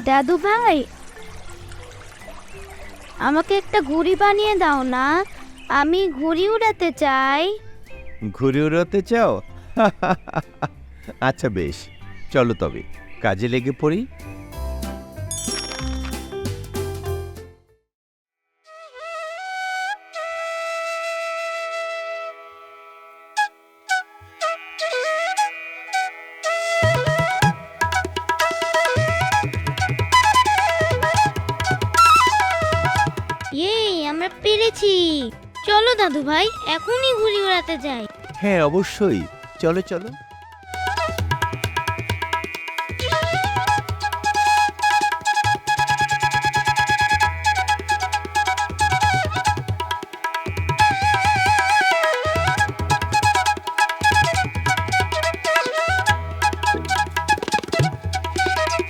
দাদু ভাই, আমাকে একটা ঘুড়ি বানিয়ে দাও না, আমি ঘুড়ি উড়াতে চাই। ঘুরে উড়াতে চাও? আচ্ছা বেশ, চলো তবে কাজে লেগে পড়ি। আমরা পেরেছি। চলো দাদু ভাই, এখনই ঘুড়ি উড়াতে যাই। হ্যাঁ অবশ্যই, চলো চলো।